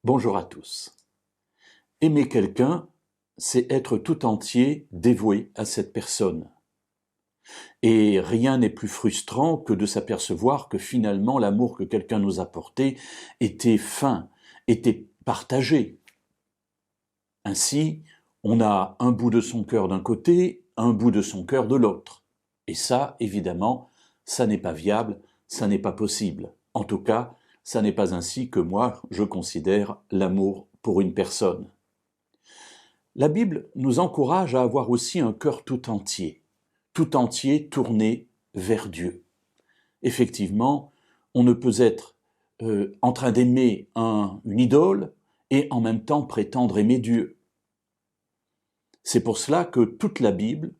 Bonjour à tous. Aimer quelqu'un, c'est être tout entier dévoué à cette personne. Et rien n'est plus frustrant que de s'apercevoir que finalement l'amour que quelqu'un nous a porté était fin, était partagé. Ainsi, on a un bout de son cœur d'un côté, un bout de son cœur de l'autre. Et ça, évidemment, ça n'est pas viable, ça n'est pas possible. En tout cas, ça n'est pas ainsi que moi, je considère l'amour pour une personne. La Bible nous encourage à avoir aussi un cœur tout entier tourné vers Dieu. Effectivement, on ne peut être en train d'aimer une idole et en même temps prétendre aimer Dieu. C'est pour cela que toute la Bible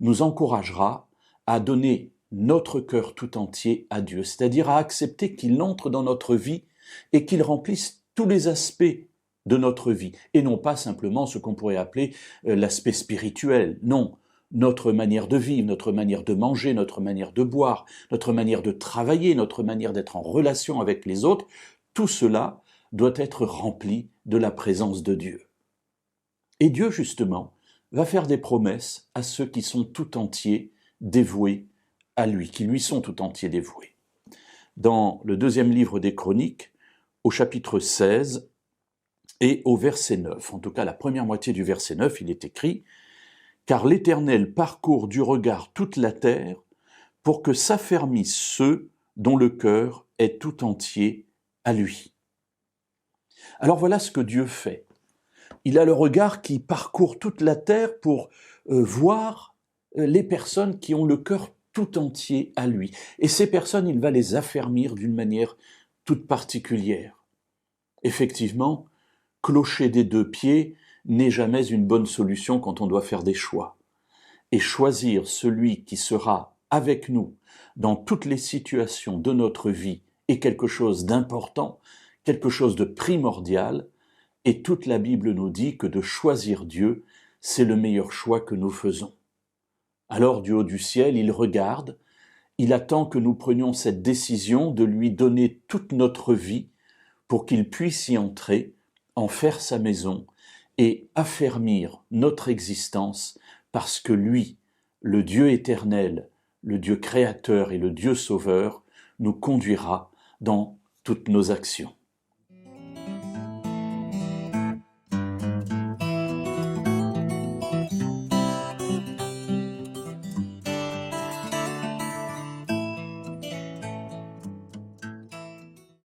nous encouragera à donner notre cœur tout entier à Dieu, c'est-à-dire à accepter qu'il entre dans notre vie et qu'il remplisse tous les aspects de notre vie, et non pas simplement ce qu'on pourrait appeler l'aspect spirituel. Non, notre manière de vivre, notre manière de manger, notre manière de boire, notre manière de travailler, notre manière d'être en relation avec les autres, tout cela doit être rempli de la présence de Dieu. Et Dieu, justement, va faire des promesses à ceux qui sont tout entiers dévoués à lui, qui lui sont tout entiers dévoués. Dans le deuxième livre des Chroniques, au chapitre 16 et au verset 9, en tout cas la première moitié du verset 9, il est écrit « Car l'Éternel parcourt du regard toute la terre pour que s'affermissent ceux dont le cœur est tout entier à lui. » Alors voilà ce que Dieu fait. Il a le regard qui parcourt toute la terre pour voir les personnes qui ont le cœur tout entier à lui. Et ces personnes, il va les affermir d'une manière toute particulière. Effectivement, clocher des deux pieds n'est jamais une bonne solution quand on doit faire des choix. Et choisir celui qui sera avec nous dans toutes les situations de notre vie est quelque chose d'important, quelque chose de primordial, et toute la Bible nous dit que de choisir Dieu, c'est le meilleur choix que nous faisons. Alors du haut du ciel, il regarde, il attend que nous prenions cette décision de lui donner toute notre vie pour qu'il puisse y entrer, en faire sa maison et affermir notre existence parce que lui, le Dieu éternel, le Dieu créateur et le Dieu sauveur, nous conduira dans toutes nos actions.